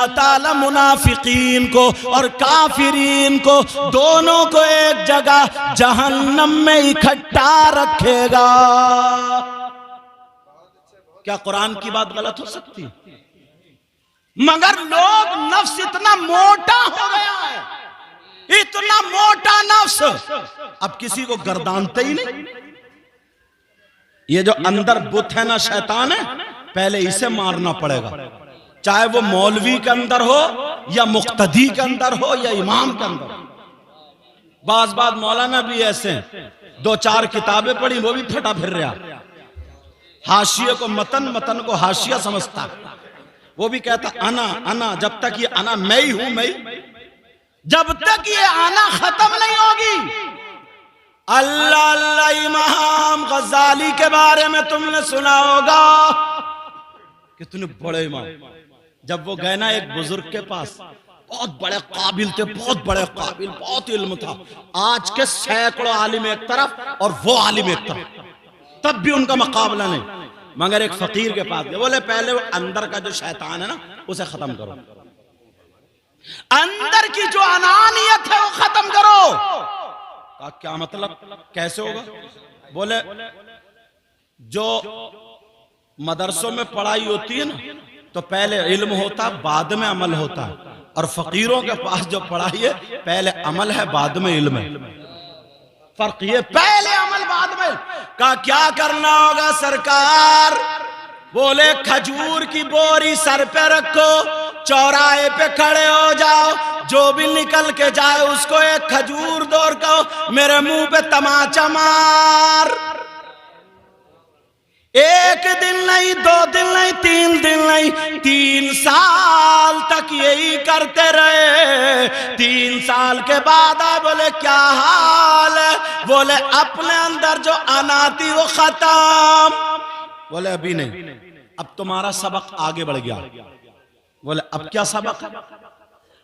اللہ تعالی منافقین کو اور کافرین کو دونوں کو ایک جگہ جہنم میں اکٹھا رکھے گا۔ کیا قرآن کی بات غلط ہو سکتی؟ مگر لوگ نفس اتنا موٹا ہو گیا ہے، اتنا موٹا نفس، اب کسی کو گردانتے ہی نہیں۔ یہ جو اندر بت ہے نا، شیطان ہے، پہلے اسے مارنا پڑے گا، چاہے وہ مولوی کے اندر ہو یا مقتدی کے اندر ہو یا امام کے اندر۔ بعض مولانا بھی ایسے ہیں، 2-4 کتابیں پڑھی وہ بھی پھٹا پھر رہا، حاشیے کو متن کو حاشیہ سمجھتا، وہ بھی کہتا انا، جب تک یہ انا میں ہی ہوں، جب تک یہ انا ختم نہیں ہوگی۔ اللہ امام غزالی کے بارے میں تم نے سنا ہوگا، کتنے بڑے امام، جب وہ گئے نا ایک بزرگ کے پاس، بہت بڑے قابل تھے، بہت بڑے قابل، بہت علم تھا، آج کے سینکڑوں عالم ایک طرف اور وہ عالم ایک طرف، تب بھی ان کا مقابلہ نہیں۔ مگر ایک فقیر کے پاس گئے، بولے پہلے وہ اندر کا جو شیطان ہے نا اسے ختم کرو، اندر کی جو انانیت ہے وہ ختم کرو۔ کیا مطلب، کیسے ہوگا؟ بولے جو مدرسوں میں پڑھائی ہوتی ہے نا تو پہلے علم ہوتا بعد میں عمل ہوتا ہے، اور فقیروں کے پاس جو پڑھائی ہے پہلے عمل ہے بعد میں علم ہے، فرق یہ، پہلے عمل بعد میں۔ کہا کیا کرنا ہوگا سرکار؟ بولے کھجور کی بوری سر پہ رکھو، چوراہے پہ کھڑے ہو جاؤ، جو بھی نکل کے جائے اس کو ایک کھجور دور کہو، میرے منہ پہ تماچا مار۔ 1 دن نہیں، 2 دن نہیں، 3 دن نہیں، 3 سال تک یہی کرتے رہے۔ 3 سال کے بعد آئے، بولے کیا حال ہے؟ بولے اپنے اندر جو انا تھی وہ ختم۔ بولے ابھی نہیں، اب تمہارا سبق آگے بڑھ گیا۔ بولے اب کیا سبق ہے؟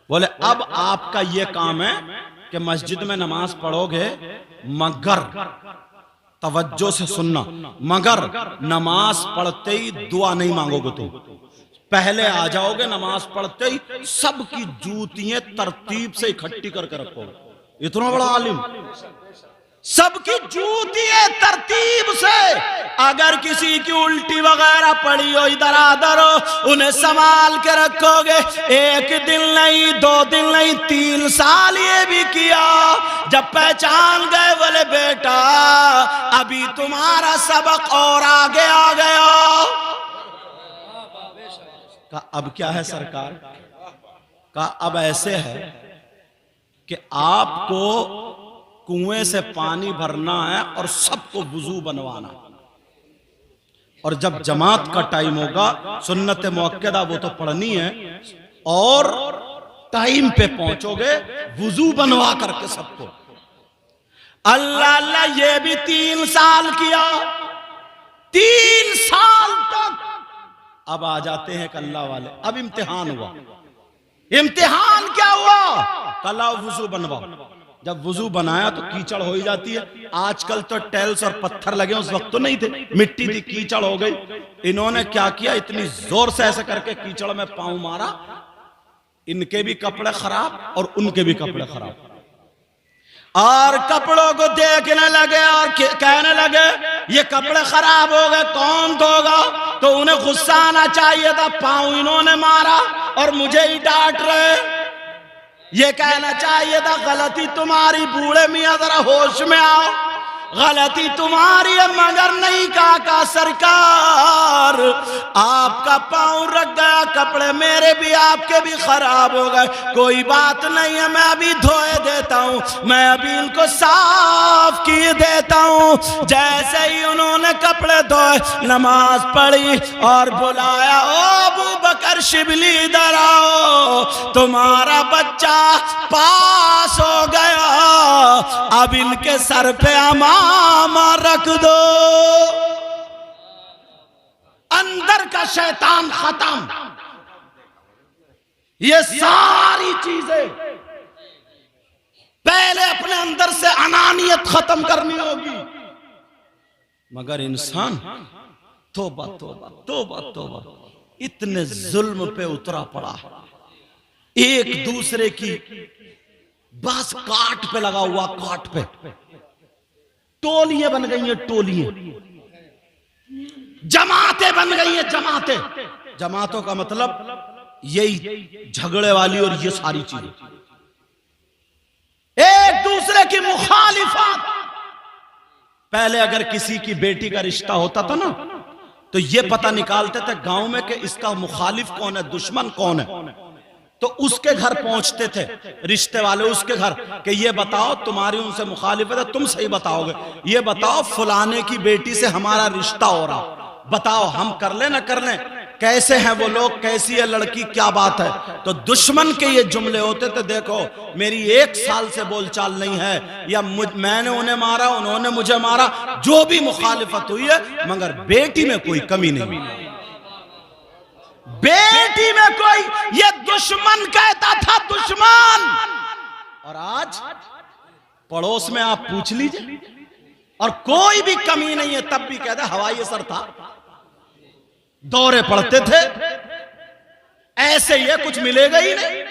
بولے اب آپ کا یہ کام ہے کہ مسجد میں نماز پڑھو گے، مگر توجہ سے سننا، مگر نماز پڑھتے ہی دعا نہیں مانگو گے، تو پہلے آ جاؤ گے نماز پڑھتے ہی سب کی جوتیاں ترتیب سے اکٹھی کر کے رکھو گے۔ اتنا بڑا عالم، سب کی جوتیاں ترتیب سے، اگر کسی کی الٹی وغیرہ پڑی ہو، ادھر آدھر ہو، انہیں سنبھال کے رکھو گے۔ 1 دن نہیں، 2 دن نہیں، 3 سال یہ بھی کیا۔ جب پہچان گئے، بولے بیٹا ابھی تمہارا سبق اور آگے آ گیا۔ کہا اب کیا ہے سرکار؟ کہا اب ایسے ہے کہ آپ کو کنویں سے پانی بھرنا ہے اور سب کو وضو بنوانا، اور جب جماعت کا ٹائم ہوگا سنت موقدہ وہ تو پڑھنی ہے، اور ٹائم پہ پہنچو گے وضو بنوا کر کے سب کو۔ اللہ یہ بھی 3 سال کیا، 3 سال تک۔ اب آ جاتے ہیں کہ اللہ والے، اب امتحان ہوا۔ امتحان کیا ہوا؟ کلا وضو بنوا۔ جب وضو بنایا تو کیچڑ ہو ہی جاتی ہے، آج کل تو ٹیلز اور پتھر لگے، اس وقت تو نہیں تھے، مٹی تھی، کیچڑ ہو گئی۔ انہوں نے کیا کیا، اتنی زور سے ایسے کر کے کیچڑ میں پاؤں مارا، ان کے بھی کپڑے خراب اور ان کے بھی کپڑے خراب، اور کپڑوں کو دیکھنے لگے اور کہنے لگے یہ کپڑے خراب ہو گئے، کون دھوگا؟ تو انہیں غصہ آنا چاہیے تھا، پاؤں انہوں نے مارا اور مجھے ہی ڈانٹ رہے۔ یہ کہنا چاہیے تھا غلطی تمہاری، بوڑھے میاں ذرا ہوش میں آؤ، غلطی تمہاری ہے، مگر نہیں کہا سرکار آپ کا پاؤں رکھ گیا، کپڑے میرے بھی آپ کے بھی خراب ہو گئے، کوئی بات نہیں ہے، میں ابھی دھوئے دیتا ہوں، میں ابھی ان کو صاف کیے دیتا ہوں۔ جیسے ہی انہوں نے کپڑے دھوئے، نماز پڑھی اور بلایا، او ابو بکر شبلی ادھر آؤ، تمہارا بچہ پاس ہو گیا، اب ان کے سر پہ امامہ رکھ دو۔ اندر کا شیطان ختم۔ یہ ساری چیزیں پہلے اپنے اندر سے انانیت ختم کرنی ہوگی، مگر انسان توبہ توبہ توبہ توبہ اتنے ظلم پہ اترا پڑا، ایک دوسرے کی بس کاٹ پہ لگا ہوا، کاٹ پہ ٹولیاں بن گئی ہیں، ٹولیاں، جماعتیں بن گئی ہیں، جماعتیں۔ جماعتوں کا مطلب یہی جھگڑے والی اور یہ ساری چیزیں، ایک دوسرے کی مخالفت۔ پہلے اگر کسی کی بیٹی کا رشتہ ہوتا تھا نا تو یہ پتہ نکالتے تھے گاؤں میں کہ اس کا مخالف کون ہے، دشمن کون ہے، تو اس کے گھر پہنچتے تھے رشتے والے، اس کے گھر کہ یہ بتاؤ تمہاری ان سے مخالفت ہے، تم صحیح بتاؤ گے، یہ بتاؤ فلانے کی بیٹی سے ہمارا رشتہ ہو رہا، بتاؤ ہم کر لیں نہ کر لیں، کیسے ہیں وہ لوگ، کیسی ہے لڑکی، کیا بات ہے۔ تو دشمن کے یہ جملے ہوتے تھے، دیکھو میری 1 سال سے بول چال نہیں ہے، یا میں نے انہیں مارا، انہوں نے مجھے مارا، جو بھی مخالفت ہوئی ہے، مگر بیٹی میں کوئی کمی نہیں، بیٹی میں کوئی، یہ دشمن کہتا تھا، دشمن۔ اور آج پڑوس میں آپ پوچھ لیجئے اور کوئی بھی کمی نہیں ہے، تب بھی کہتا ہے ہوائی اثر تھا، دورے پڑتے تھے، ایسے یہ کچھ ملے گا ہی نہیں۔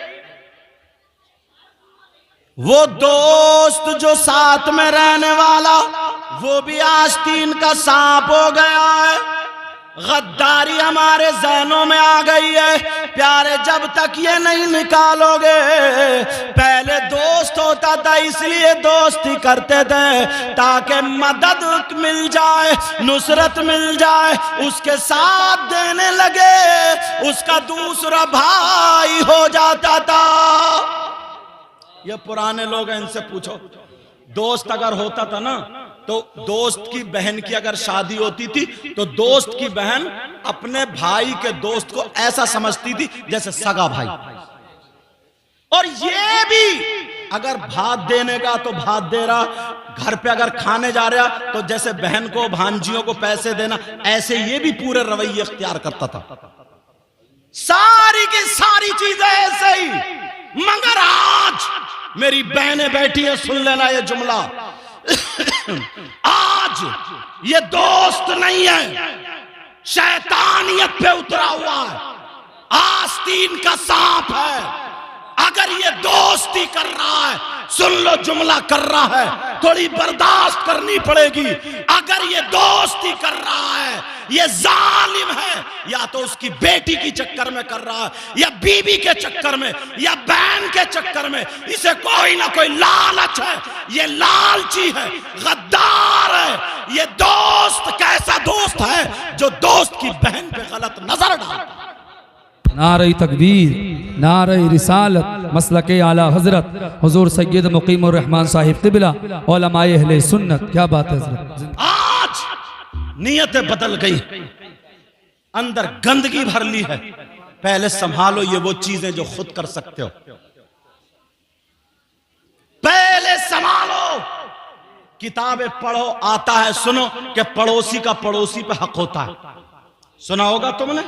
وہ دوست جو ساتھ میں رہنے والا وہ بھی آستین کا سانپ ہو گیا ہے، غداری ہمارے ذہنوں میں آ گئی ہے۔ پیارے جب تک یہ نہیں نکالو گے، پہلے دوست ہوتا تھا اس لیے دوستی کرتے تھے تاکہ مدد مل جائے، نصرت مل جائے، اس کے ساتھ دینے لگے، اس کا دوسرا بھائی ہو جاتا تھا۔ یہ پرانے لوگ ہیں، ان سے پوچھو، دوست اگر ہوتا تھا نا تو دوست کی بہن کی اگر شادی ہوتی تھی تو دوست کی بہن اپنے بھائی کے دوست کو ایسا سمجھتی تھی جیسے سگا بھائی، اور یہ بھی اگر بھات دینے کا تو بھات دے رہا، گھر پہ اگر کھانے جا رہا تو جیسے بہن کو بھانجیوں کو پیسے دینا، ایسے یہ بھی پورے رویے اختیار کرتا تھا، ساری کی ساری چیزیں ایسے ہی۔ مگر آج میری بہنیں بیٹھی ہیں، سن لینا یہ جملہ، آج یہ دوست نہیں ہے، شیطانیت پہ اترا ہوا ہے، آستین کا سانپ ہے۔ اگر یہ دوستی کر رہا ہے، سن لو جملہ کر رہا ہے، تھوڑی برداشت کرنی پڑے گی، اگر یہ دوستی کر رہا ہے، یہ ظالم ہے، یا تو اس کی بیٹی کی چکر میں کر رہا ہے، یا بیوی کے چکر میں، یا بہن کے چکر میں، اسے کوئی نہ کوئی لالچ ہے، یہ لالچی ہے، غدار ہے۔ یہ دوست کیسا دوست ہے جو دوست کی بہن پہ غلط نظر ڈالتا ہے۔ نعرہ تکبیر، نعرہ رسالت، مسلک اعلی حضرت حضور سید مقیم الرحمن صاحب قبلہ، علماء اہل سنت، کیا بات ہے حضرت۔ آج نیتیں بدل گئی، اندر گندگی بھر لی ہے، پہلے سنبھالو یہ وہ چیزیں جو خود کر سکتے ہو، پہلے سنبھالو، کتابیں پڑھو، آتا ہے سنو کہ پڑوسی کا پڑوسی پہ حق ہوتا ہے، سنا ہوگا تم نے۔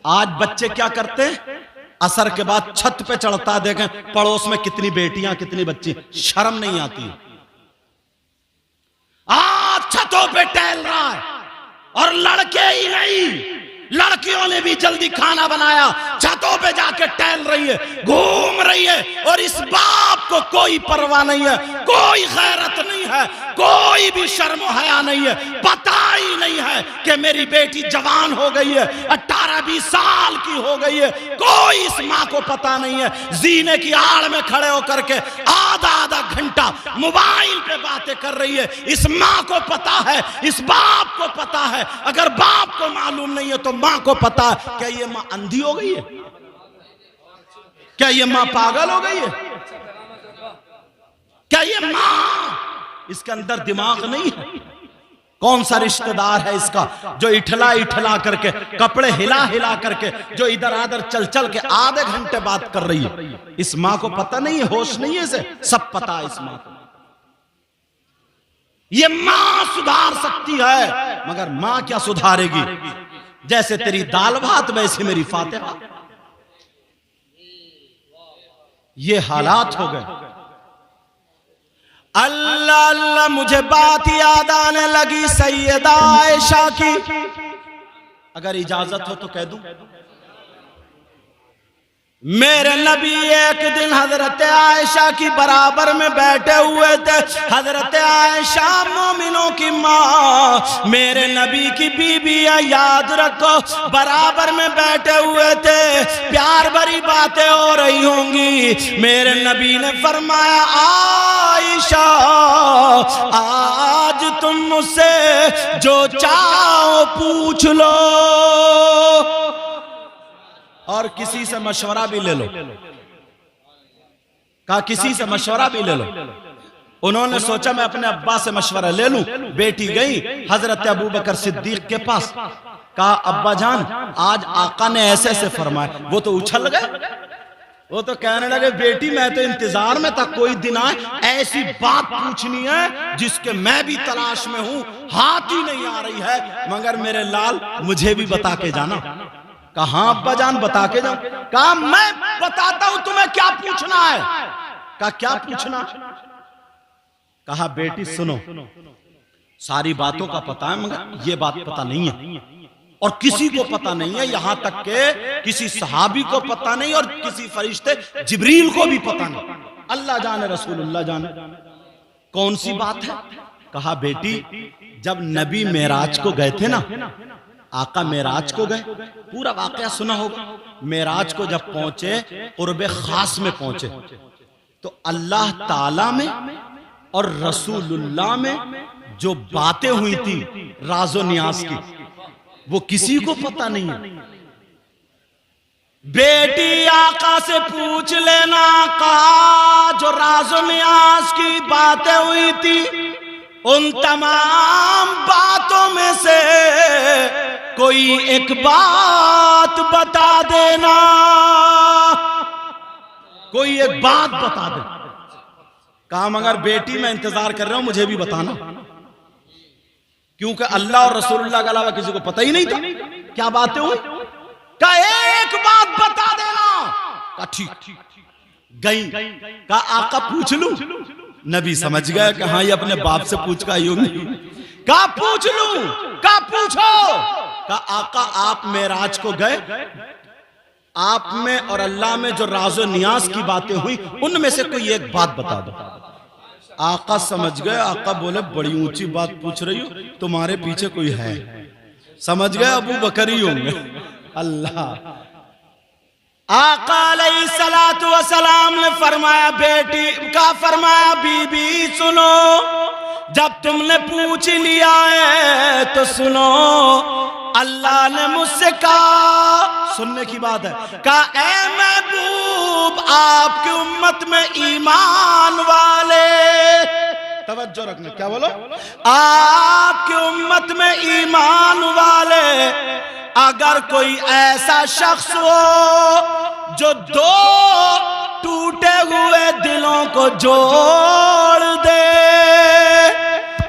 آج بچے کیا کرتے ہیں، عصر کے بعد چھت پہ چڑھتا ہے، دیکھیں پڑوس میں کتنی بیٹیاں کتنی بچی، شرم نہیں آتی۔ آج چھتوں پہ ٹہل رہا ہے، اور لڑکے ہی نہیں، لڑکیوں نے بھی جلدی کھانا بنایا، چھتوں پہ جا کے ٹہل رہی ہے، گھوم رہی ہے، اور اس باپ کو کوئی پرواہ نہیں ہے، کوئی غیرت نہیں ہے، کوئی بھی شرم و حیا نہیں ہے، پتہ ہی نہیں ہے کہ میری بیٹی جوان ہو گئی ہے، 18-20 سال کی ہو گئی ہے، کوئی اس ماں کو پتہ نہیں ہے، زینے کی آڑ میں کھڑے ہو کر کے آدھا گھنٹہ موبائل پہ باتیں کر رہی ہے۔ اس ماں کو پتہ ہے، اس باپ کو پتہ ہے، اگر باپ کو معلوم نہیں ہے تو ماں کو پتہ ہے۔ کیا یہ ماں اندھی ہو گئی ہے؟ کیا یہ ماں پاگل ہو گئی ہے؟ کیا یہ ماں، اس کے اندر دماغ نہیں ہے؟ کون سا رشتہ دار ہے اس کا جو اٹھلا کر کے، کپڑے ہلا کر کے، جو ادھر آدھر چل کے آدھے گھنٹے بات کر رہی ہے؟ اس ماں کو پتہ نہیں ہے، ہوش نہیں ہے، اسے سب پتہ ہے اس ماں کو۔ یہ ماں سدھار سکتی ہے، مگر ماں کیا سدھارے گی؟ جیسے تیری دال بھات ویسے میری فاتحہ۔ یہ حالات ہو گئے۔ اللہ اللہ، مجھے بات یاد آنے لگی سیدہ عائشہ کی، اگر اجازت ہو تو کہہ دوں۔ میرے نبی ایک دن حضرت عائشہ کی برابر میں بیٹھے ہوئے تھے. حضرت عائشہ مومنوں کی ماں, میرے نبی کی بیوی ہے, یاد رکھو برابر میں بیٹھے ہوئے تھے, پیار بھری باتیں ہو رہی ہوں گی. میرے نبی نے فرمایا عائشہ آج تم مجھ سے جو چاہو پوچھ لو, اور کسی سے مشورہ بھی لے لو. کہا کسی سے مشورہ بھی لے لو. انہوں نے سوچا میں اپنے ابا سے مشورہ لے لوں. بیٹی گئی حضرت ابوبکر صدیق کے پاس, کہا ابا جان آج آقا نے ایسے ایسے فرمایا. وہ تو اچھل گئے, وہ تو کہنے لگے بیٹی میں تو انتظار میں تھا کوئی دن آئے, ایسی بات پوچھنی ہے جس کے میں بھی تلاش میں ہوں, ہاتھ ہی نہیں آ رہی ہے, مگر میرے لال مجھے بھی بتا کے جانا. کہا ہاں ابا جان بتا کے جاؤں. کہا میں بتاتا ہوں تمہیں کیا پوچھنا ہے. کہا کیا پوچھنا. کہا بیٹی سنو, ساری باتوں کا پتہ ہے مگر یہ بات پتہ نہیں ہے, اور کسی کو پتہ نہیں ہے, یہاں تک کہ کسی صحابی کو پتہ نہیں اور کسی فرشتے جبریل کو بھی پتہ نہیں, اللہ جانے رسول اللہ جانے. کون سی بات ہے. کہا بیٹی جب نبی معراج کو گئے تھے نا, آقا معراج کو گئے, پورا واقعہ سنا ہوگا. معراج کو جب پہنچے قرب خاص میں پہنچے تو اللہ تعالیٰ میں اور رسول اللہ میں جو باتیں ہوئی تھی راز و نیاز کی وہ کسی کو پتہ نہیں ہے. بیٹی آقا سے پوچھ لینا, آقا جو راز و نیاز کی باتیں ہوئی تھی ان تمام باتوں میں سے کوئی ایک بات بتا دینا, کوئی ایک بات بتا دے. کہا مگر بیٹی میں انتظار کر رہا ہوں مجھے بھی بتانا, کیونکہ اللہ اور رسول اللہ کے علاوہ کسی کو پتہ ہی نہیں تھا کیا باتیں ہوئی. کہا ایک بات بتا دینا. کہا ٹھیک. گئی. کہا آقا پوچھ لوں. نبی سمجھ گیا کہ ہاں یہ اپنے باپ سے پوچھ کا ہی نہیں. کہا پوچھ لوں. کہا پوچھو. کہا آقا آپ معراج کو گئے, آپ میں اور اللہ میں جو راز و نیاز کی باتیں ہوئی ان میں سے کوئی ایک بات بتا دو. آقا سمجھ گئے. آقا بولے بڑی اونچی بات پوچھ رہی ہو, تمہارے پیچھے کوئی ہے. سمجھ گئے ابو بکر ہی ہوں گے. اللہ. آقا علیہ السلام نے فرمایا بیٹی کا, فرمایا بی بی سنو, جب تم نے پوچھ لیا ہے تو سنو. اللہ نے مجھ سے کہا, سننے کی بات ہے, کہا اے محبوب آپ کی امت میں ایمان والے, توجہ رکھنا, کیا بولو, آپ کی امت میں ایمان والے اگر کوئی ایسا شخص ہو جو دو ٹوٹے ہوئے دلوں کو جوڑ دے,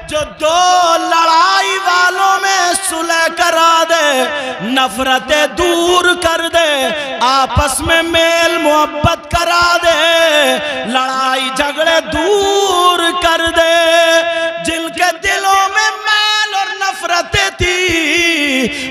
جو دو لڑائی والوں میں صلح کرا دے, نفرتیں دور کر دے, آپس میں میل محبت کرا دے, لڑائی جھگڑے دور کر دے, جن کے دلوں میں میل اور نفرتیں تھی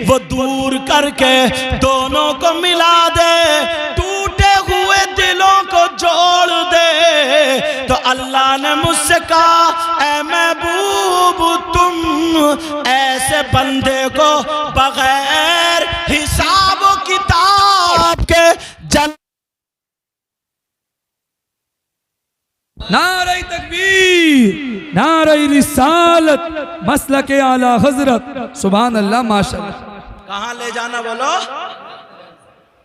وہ دور کر کے دونوں کو ملا دے, ٹوٹے ہوئے دلوں کو جوڑ دے. تو اللہ نے مجھ سے کہا اے محبوب تم ایسے بندے کو بغیر حساب و کتاب کے نعرہ تکبیر, نعرہ رسالت, مسلک اعلی حضرت. سبحان اللہ, ماشاءاللہ. کہاں لے جانا بولو,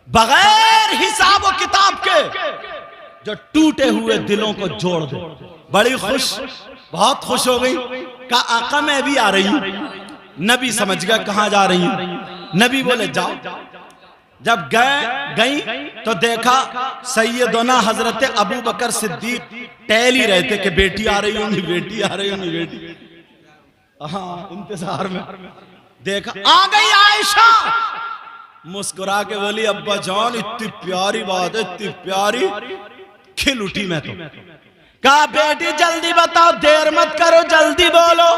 بغیر حساب و کتاب کے جو ٹوٹے ہوئے دلوں کو جوڑ دے. بڑی خوش, بہت خوش ہو گئی. کہا آقا میں بھی آ رہی ہوں. نبی سمجھ گیا کہاں جا رہی ہوں. نبی بولے جاؤ. جب گئی تو دیکھا سیدنا حضرت ابو بکر صدیق ٹہل ہی رہے تھے کہ بیٹی آ رہی ہوں گی, بیٹی آ رہی ہوں گی, بیٹی. ہاں انتظار میں دیکھا آ گئی عائشہ, مسکرا کے بولی ابا جان اتنی پیاری بات ہے, اتنی پیاری, کھل اٹھی میں تو. کہا بیٹی جلدی بتاؤ, دیر مت کرو, جلدی بولو.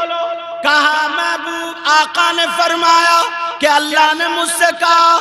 کہا محبوب آقا نے فرمایا کہ اللہ نے مجھ سے کہا